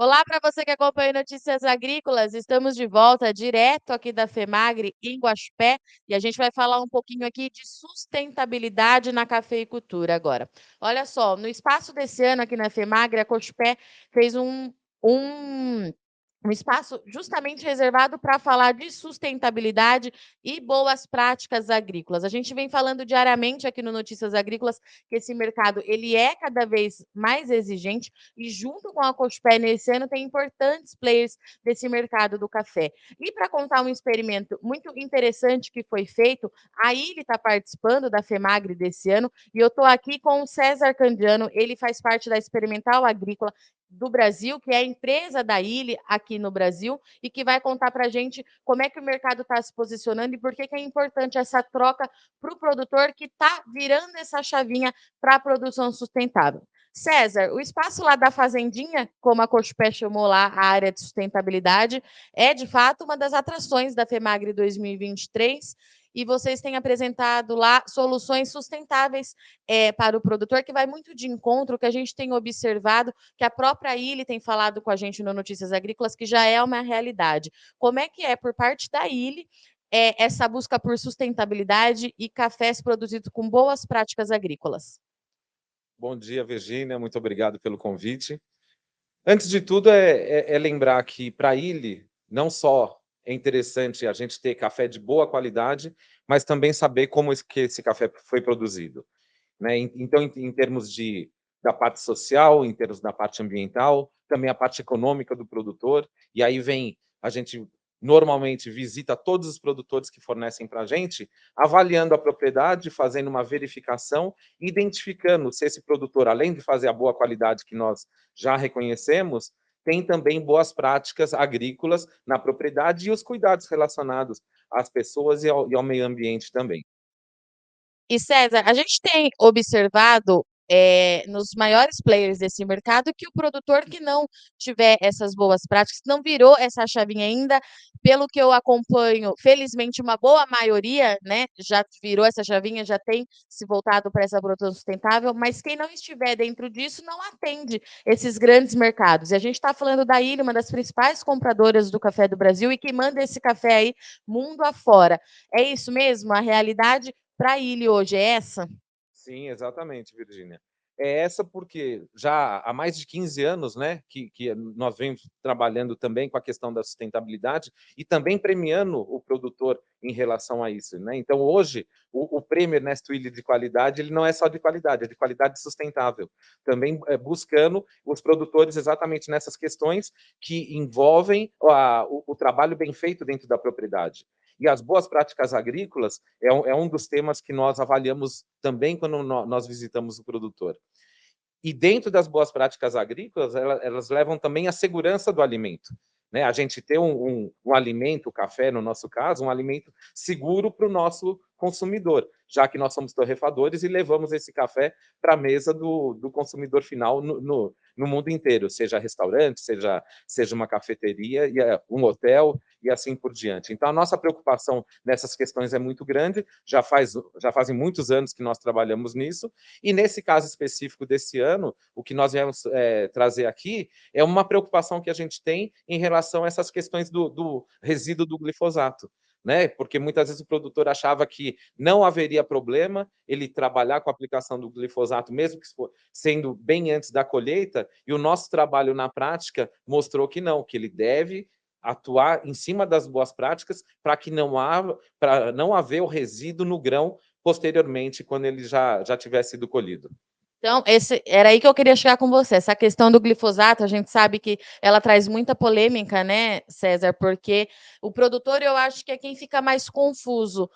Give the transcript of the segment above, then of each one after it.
Olá para você que acompanha Notícias Agrícolas, estamos de volta direto aqui da FEMAGRE em Guaxupé e a gente vai falar um pouquinho aqui de sustentabilidade na cafeicultura agora. Olha só, no espaço desse ano aqui na FEMAGRE, a Cochupé fez um um espaço justamente reservado para falar de sustentabilidade e boas práticas agrícolas. A gente vem falando diariamente aqui no Notícias Agrícolas que esse mercado ele é cada vez mais exigente e junto com a Cochupé nesse ano tem importantes players desse mercado do café. E para contar um experimento muito interessante que foi feito, a Ilha está participando da FEMAGRE desse ano e eu estou aqui com o César Candiano, ele faz parte da Experimental Agrícola do Brasil, que é a empresa da Ilha aqui no Brasil, e que vai contar para a gente como é que o mercado está se posicionando e por que é importante essa troca para o produtor que está virando essa chavinha para a produção sustentável. César, o espaço lá da Fazendinha, como a Cochupé chamou lá a área de sustentabilidade, é de fato uma das atrações da FEMAGRE 2023 e vocês têm apresentado lá soluções sustentáveis para o produtor, que vai muito de encontro, que a gente tem observado, que a própria Ilha tem falado com a gente no Notícias Agrícolas, que já é uma realidade. Como é que é por parte da Ilha essa busca por sustentabilidade e cafés produzidos com boas práticas agrícolas? Bom dia, Virgínia, muito obrigado pelo convite. Antes de tudo, lembrar que para a Ilha, não só é interessante a gente ter café de boa qualidade, mas também saber como que esse café foi produzido, né? Então, em termos da parte social, em termos da parte ambiental, também a parte econômica do produtor, e aí vem, a gente normalmente visita todos os produtores que fornecem para a gente, avaliando a propriedade, fazendo uma verificação, identificando se esse produtor, além de fazer a boa qualidade que nós já reconhecemos, tem também boas práticas agrícolas na propriedade e os cuidados relacionados às pessoas e ao meio ambiente também. E César, a gente tem observado nos maiores players desse mercado que o produtor que não tiver essas boas práticas, não virou essa chavinha ainda, pelo que eu acompanho, felizmente uma boa maioria, né, já virou essa chavinha, já tem se voltado para essa produção sustentável, mas quem não estiver dentro disso não atende esses grandes mercados. E a gente está falando da Ilha, uma das principais compradoras do café do Brasil e que manda esse café aí mundo afora. É isso mesmo? A realidade para a Ilha hoje é essa? Sim, exatamente, Virgínia. É essa porque já há mais de 15 anos, né, que nós vemos trabalhando também com a questão da sustentabilidade e também premiando o produtor em relação a isso, né? Então, hoje, o prêmio Ernesto Willi de qualidade, ele não é só de qualidade, é de qualidade sustentável. Também buscando os produtores exatamente nessas questões que envolvem o trabalho bem feito dentro da propriedade. E as boas práticas agrícolas é um dos temas que nós avaliamos também quando nós visitamos o produtor. E dentro das boas práticas agrícolas, elas levam também a segurança do alimento. Né? A gente ter um alimento, o café, no nosso caso, um alimento seguro para o nosso consumidor, já que nós somos torrefadores e levamos esse café para a mesa do consumidor final no mundo inteiro, seja restaurante, seja uma cafeteria, um hotel e assim por diante. Então, a nossa preocupação nessas questões é muito grande, já fazem muitos anos que nós trabalhamos nisso, e nesse caso específico desse ano, o que nós viemos trazer aqui é uma preocupação que a gente tem em relação a essas questões do resíduo do glifosato. Né? Porque muitas vezes o produtor achava que não haveria problema ele trabalhar com a aplicação do glifosato, mesmo que sendo bem antes da colheita, e o nosso trabalho na prática mostrou que não, que ele deve atuar em cima das boas práticas para que para não haver o resíduo no grão posteriormente, quando ele já tivesse sido colhido. Então, era aí que eu queria chegar com você. Essa questão do glifosato, a gente sabe que ela traz muita polêmica, né, César? Porque o produtor, eu acho que é quem fica mais confuso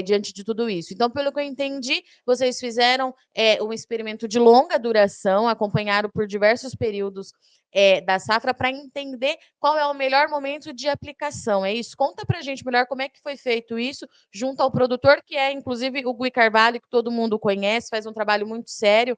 diante de tudo isso. Então, pelo que eu entendi, vocês fizeram um experimento de longa duração, acompanharam por diversos períodos da safra para entender qual é o melhor momento de aplicação. É isso? Conta para a gente melhor como é que foi feito isso junto ao produtor, que é inclusive o Gui Carvalho, que todo mundo conhece, faz um trabalho muito sério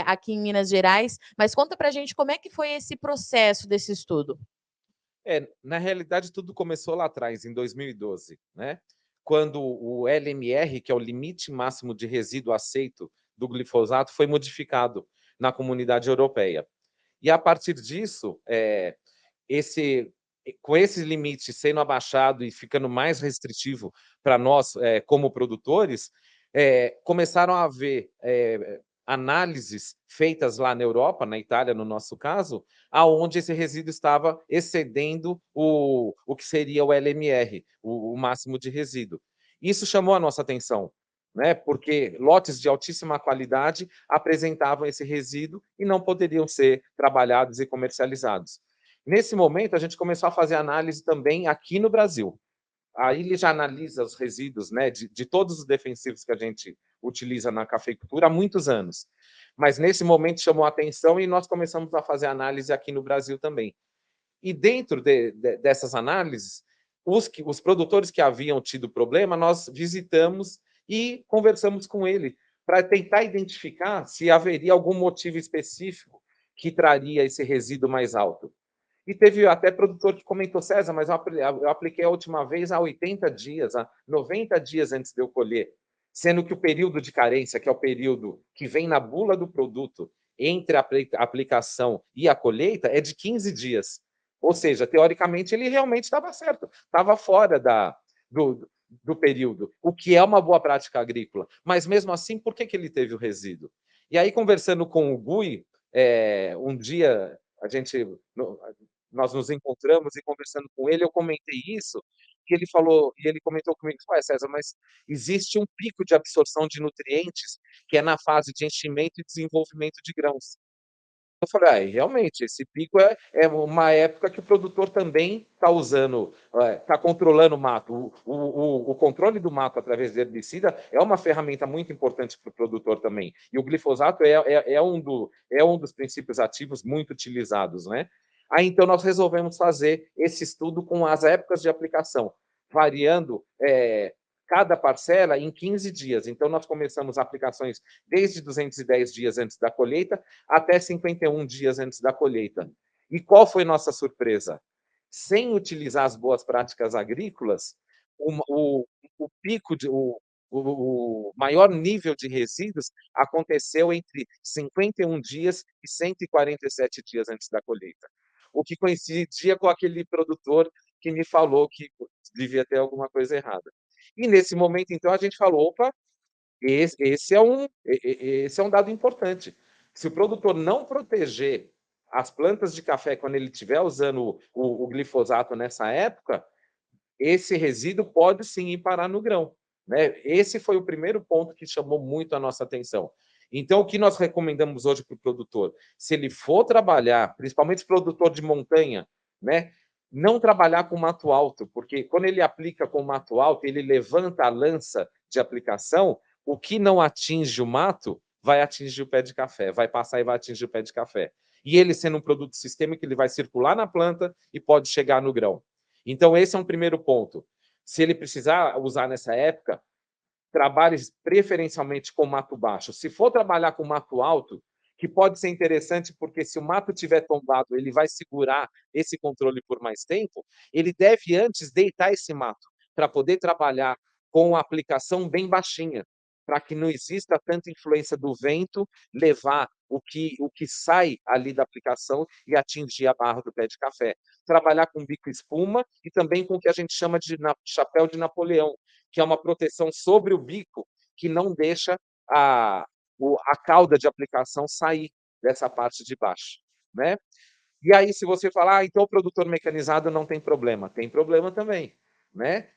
aqui em Minas Gerais. Mas conta para a gente como é que foi esse processo desse estudo. Na realidade, tudo começou lá atrás, em 2012, né? Quando o LMR, que é o limite máximo de resíduo aceito do glifosato, foi modificado na comunidade europeia. E a partir disso, com esse limite sendo abaixado e ficando mais restritivo para nós, como produtores, começaram a haver análises feitas lá na Europa, na Itália, no nosso caso, aonde esse resíduo estava excedendo o que seria o LMR, o máximo de resíduo. Isso chamou a nossa atenção, né? Porque lotes de altíssima qualidade apresentavam esse resíduo e não poderiam ser trabalhados e comercializados. Nesse momento, a gente começou a fazer análise também aqui no Brasil. Aí ele já analisa os resíduos, né, de todos os defensivos que a gente utiliza na cafeicultura há muitos anos. Mas nesse momento chamou a atenção e nós começamos a fazer análise aqui no Brasil também. E dentro dessas análises, os produtores que haviam tido problema, nós visitamos e conversamos com ele para tentar identificar se haveria algum motivo específico que traria esse resíduo mais alto. E teve até produtor que comentou: César, mas eu apliquei a última vez há 80 dias, há 90 dias antes de eu colher, sendo que o período de carência, que é o período que vem na bula do produto entre a aplicação e a colheita, é de 15 dias. Ou seja, teoricamente, ele realmente estava certo, estava fora do período, o que é uma boa prática agrícola. Mas, mesmo assim, por que ele teve o resíduo? E aí, conversando com o Gui, um dia nós nos encontramos e conversando com ele, eu comentei isso, e ele comentou comigo: Ué, César, mas existe um pico de absorção de nutrientes que é na fase de enchimento e desenvolvimento de grãos. Eu falei: e realmente, esse pico é uma época que o produtor também está usando, está controlando o mato. O controle do mato através de herbicida é uma ferramenta muito importante para o produtor também. E o glifosato é um dos princípios ativos muito utilizados, né? Aí, então, nós resolvemos fazer esse estudo com as épocas de aplicação, variando cada parcela em 15 dias. Então, nós começamos aplicações desde 210 dias antes da colheita até 51 dias antes da colheita. E qual foi nossa surpresa? Sem utilizar as boas práticas agrícolas, o pico o maior nível de resíduos aconteceu entre 51 dias e 147 dias antes da colheita. O que coincidia com aquele produtor que me falou que devia ter alguma coisa errada. E nesse momento, então, a gente falou: opa, esse é um dado importante. Se o produtor não proteger as plantas de café quando ele estiver usando o glifosato nessa época, esse resíduo pode sim ir parar no grão, né? Esse foi o primeiro ponto que chamou muito a nossa atenção. Então, o que nós recomendamos hoje para o produtor? Se ele for trabalhar, principalmente produtor de montanha, né? Não trabalhar com mato alto, porque quando ele aplica com mato alto, ele levanta a lança de aplicação, o que não atinge o mato vai atingir o pé de café, vai passar e vai atingir o pé de café. E ele sendo um produto sistêmico, ele vai circular na planta e pode chegar no grão. Então, esse é um primeiro ponto. Se ele precisar usar nessa época, trabalhe preferencialmente com mato baixo. Se for trabalhar com mato alto, que pode ser interessante, porque se o mato estiver tombado, ele vai segurar esse controle por mais tempo, ele deve antes deitar esse mato, para poder trabalhar com a aplicação bem baixinha, para que não exista tanta influência do vento levar o que sai ali da aplicação e atingir a barra do pé de café. Trabalhar com bico espuma e também com o que a gente chama de chapéu de Napoleão, que é uma proteção sobre o bico que não deixa a cauda de aplicação sair dessa parte de baixo, né? E aí, se você falar: então o produtor mecanizado não tem problema. Tem problema também, né?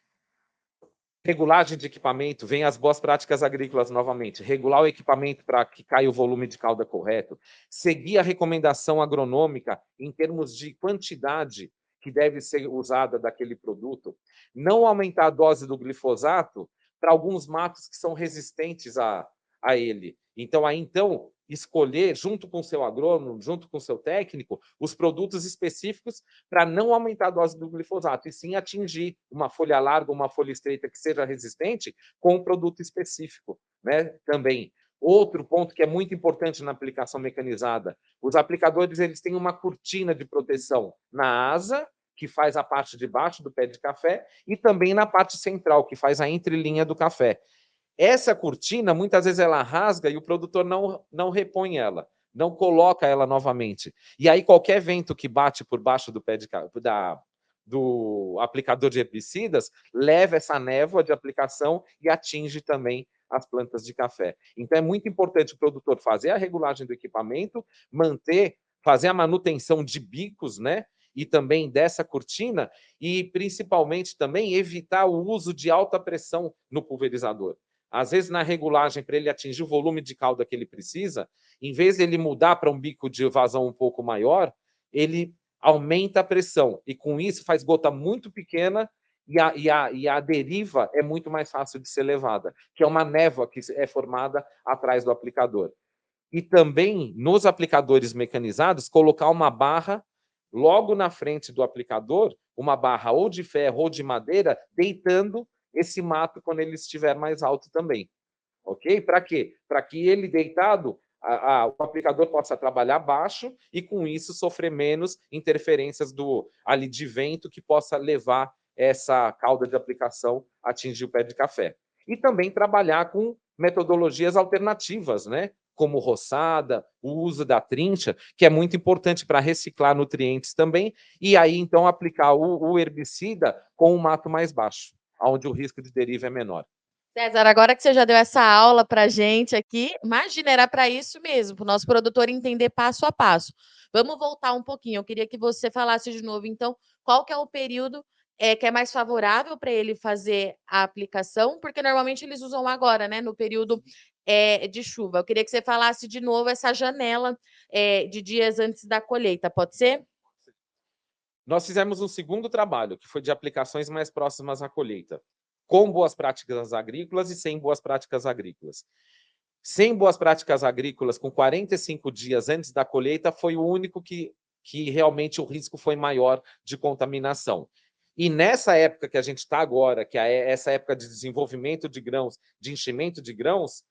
Regulagem de equipamento, vem as boas práticas agrícolas novamente. Regular o equipamento para que caia o volume de cauda correto. Seguir a recomendação agronômica em termos de quantidade que deve ser usada daquele produto. Não aumentar a dose do glifosato para alguns matos que são resistentes a ele. Então, escolher, junto com o seu agrônomo, junto com o seu técnico, os produtos específicos para não aumentar a dose do glifosato, e sim atingir uma folha larga, uma folha estreita que seja resistente com um produto específico, né? Também. Outro ponto que é muito importante na aplicação mecanizada, os aplicadores eles têm uma cortina de proteção na asa, que faz a parte de baixo do pé de café, e também na parte central, que faz a entrelinha do café. Essa cortina, muitas vezes, ela rasga e o produtor não repõe ela. não coloca ela novamente. E aí qualquer vento que bate por baixo do pé do aplicador de herbicidas leva essa névoa de aplicação e atinge também as plantas de café. Então é muito importante o produtor fazer a regulagem do equipamento, fazer a manutenção de bicos, né? E também dessa cortina, e principalmente também evitar o uso de alta pressão no pulverizador. Às vezes, na regulagem, para ele atingir o volume de calda que ele precisa, em vez de ele mudar para um bico de vazão um pouco maior, ele aumenta a pressão, e com isso faz gota muito pequena e a deriva é muito mais fácil de ser levada, que é uma névoa que é formada atrás do aplicador. E também, nos aplicadores mecanizados, colocar uma barra logo na frente do aplicador, uma barra ou de ferro ou de madeira, deitando esse mato quando ele estiver mais alto também. Ok? Para quê? Para que ele deitado, o aplicador possa trabalhar baixo e, com isso, sofrer menos interferências ali de vento que possa levar essa cauda de aplicação a atingir o pé de café. E também trabalhar com metodologias alternativas, né? Como roçada, o uso da trincha, que é muito importante para reciclar nutrientes também, e aí, então, aplicar o herbicida com um mato mais baixo, onde o risco de deriva é menor. César, agora que você já deu essa aula para a gente aqui, imagina, era para isso mesmo, para o nosso produtor entender passo a passo. Vamos voltar um pouquinho, eu queria que você falasse de novo, então, qual que é o período que é mais favorável para ele fazer a aplicação, porque normalmente eles usam agora, né, no período de chuva. Eu queria que você falasse de novo essa janela de dias antes da colheita, pode ser? Nós fizemos um segundo trabalho, que foi de aplicações mais próximas à colheita, com boas práticas agrícolas e sem boas práticas agrícolas. Sem boas práticas agrícolas, com 45 dias antes da colheita, foi o único que realmente o risco foi maior de contaminação. E nessa época que a gente está agora, que é essa época de desenvolvimento de grãos, de enchimento de grãos,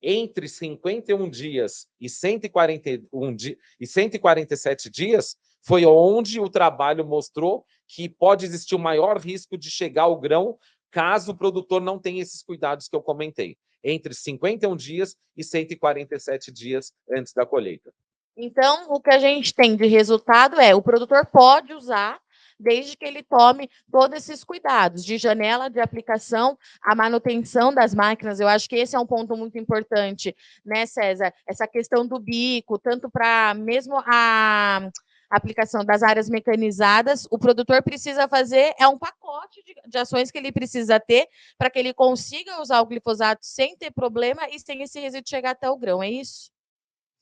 entre 51 dias e 147 dias, foi onde o trabalho mostrou que pode existir o maior risco de chegar ao grão caso o produtor não tenha esses cuidados que eu comentei, entre 51 dias e 147 dias antes da colheita. Então, o que a gente tem de resultado é o produtor pode usar, desde que ele tome todos esses cuidados de janela de aplicação, a manutenção das máquinas. Eu acho que esse é um ponto muito importante, né, César? Essa questão do bico, tanto para mesmo a aplicação das áreas mecanizadas, o produtor precisa fazer um pacote de ações que ele precisa ter para que ele consiga usar o glifosato sem ter problema e sem esse resíduo chegar até o grão, é isso?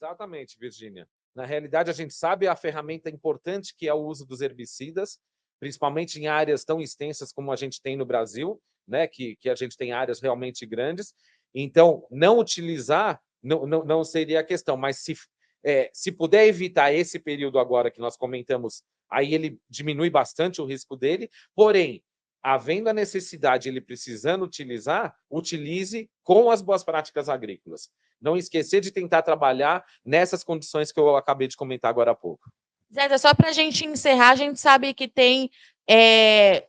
Exatamente, Virgínia. Na realidade, a gente sabe a ferramenta importante que é o uso dos herbicidas, principalmente em áreas tão extensas como a gente tem no Brasil, né? Que a gente tem áreas realmente grandes. Então, não utilizar não seria a questão, mas se puder evitar esse período agora que nós comentamos, aí ele diminui bastante o risco dele. Porém, havendo a necessidade, ele precisando utilizar, utilize com as boas práticas agrícolas. Não esquecer de tentar trabalhar nessas condições que eu acabei de comentar agora há pouco. Zé, só para a gente encerrar, a gente sabe que tem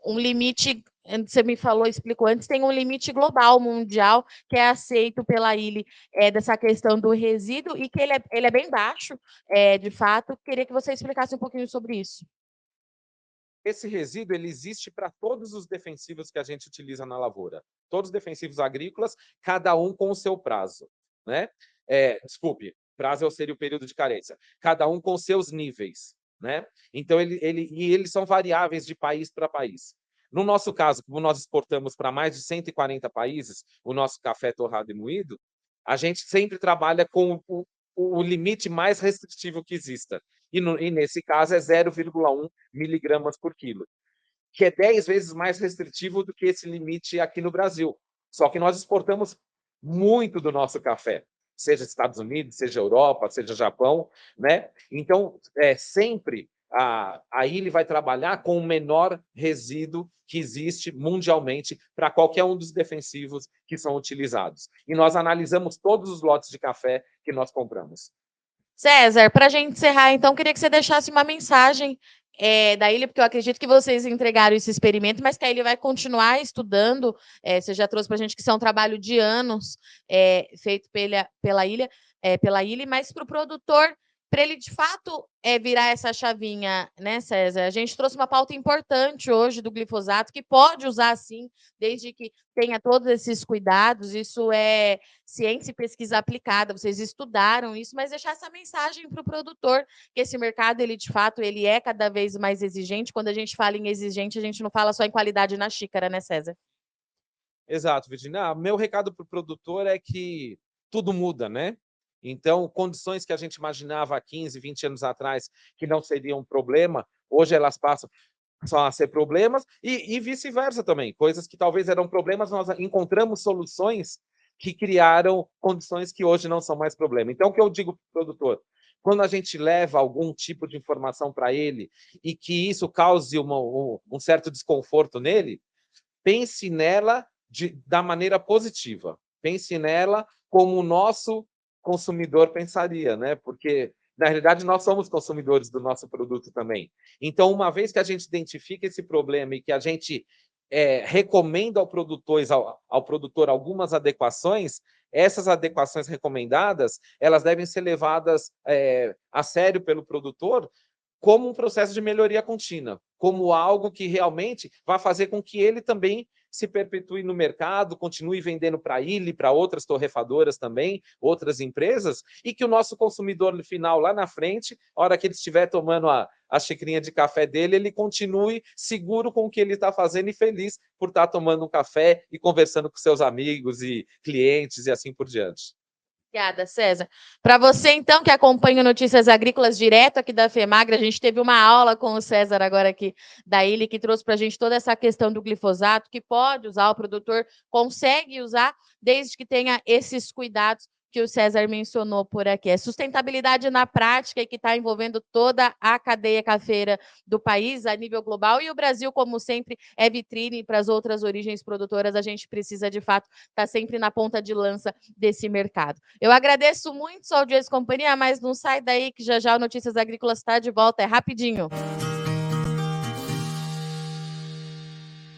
um limite, você me falou, explicou antes, tem um limite global, mundial, que é aceito pela ILE, dessa questão do resíduo, e que ele é bem baixo, de fato. Queria que você explicasse um pouquinho sobre isso. Esse resíduo ele existe para todos os defensivos que a gente utiliza na lavoura. Todos os defensivos agrícolas, cada um com o seu prazo. Né? Desculpe, prazo seria o período de carência. Cada um com seus níveis. Né? Então, eles são variáveis de país para país. No nosso caso, como nós exportamos para mais de 140 países o nosso café torrado e moído, a gente sempre trabalha com o limite mais restritivo que exista. E nesse caso é 0,1 miligramas por quilo, que é 10 vezes mais restritivo do que esse limite aqui no Brasil. Só que nós exportamos muito do nosso café, seja Estados Unidos, seja Europa, seja Japão, né? Então, sempre a ILE vai trabalhar com o menor resíduo que existe mundialmente para qualquer um dos defensivos que são utilizados. E nós analisamos todos os lotes de café que nós compramos. César, para a gente encerrar, então, queria que você deixasse uma mensagem da Ilha, porque eu acredito que vocês entregaram esse experimento, mas que a Ilha vai continuar estudando. Você já trouxe para a gente que isso é um trabalho de anos feito pela Ilha, pela ILE, mas para o produtor, para ele de fato virar essa chavinha, né, César? A gente trouxe uma pauta importante hoje do glifosato, que pode usar sim, desde que tenha todos esses cuidados. Isso é ciência e pesquisa aplicada, vocês estudaram isso, mas deixar essa mensagem para o produtor, que esse mercado, ele de fato, ele é cada vez mais exigente. Quando a gente fala em exigente, a gente não fala só em qualidade na xícara, né, César? Exato, Virginia. Meu recado para o produtor é que tudo muda, né? Então, condições que a gente imaginava há 15, 20 anos atrás que não seriam um problema, hoje elas passam a ser problemas e vice-versa também. Coisas que talvez eram problemas, nós encontramos soluções que criaram condições que hoje não são mais problema. Então, o que eu digo para o produtor? Quando a gente leva algum tipo de informação para ele e que isso cause um certo desconforto nele, pense nela da maneira positiva. Pense nela como o nosso consumidor pensaria, né? Porque, na realidade, nós somos consumidores do nosso produto também. Então, uma vez que a gente identifica esse problema e que a gente recomenda ao produtor algumas adequações, essas adequações recomendadas, elas devem ser levadas a sério pelo produtor como um processo de melhoria contínua, como algo que realmente vai fazer com que ele também se perpetue no mercado, continue vendendo para ele, para outras torrefadoras também, outras empresas, e que o nosso consumidor final lá na frente, a hora que ele estiver tomando a xicrinha de café dele, ele continue seguro com o que ele está fazendo e feliz por estar tomando um café e conversando com seus amigos e clientes e assim por diante. Obrigada, César. Para você, então, que acompanha Notícias Agrícolas direto aqui da FEMAGRE, a gente teve uma aula com o César agora aqui da ILE, que trouxe para a gente toda essa questão do glifosato, que pode usar, o produtor consegue usar, desde que tenha esses cuidados que o César mencionou por aqui. É sustentabilidade na prática e que está envolvendo toda a cadeia cafeira do país a nível global, e o Brasil, como sempre, é vitrine para as outras origens produtoras. A gente precisa, de fato, estar sempre na ponta de lança desse mercado. Eu agradeço muito sua audiência e companhia, mas não sai daí que já já o Notícias Agrícolas está de volta, é rapidinho.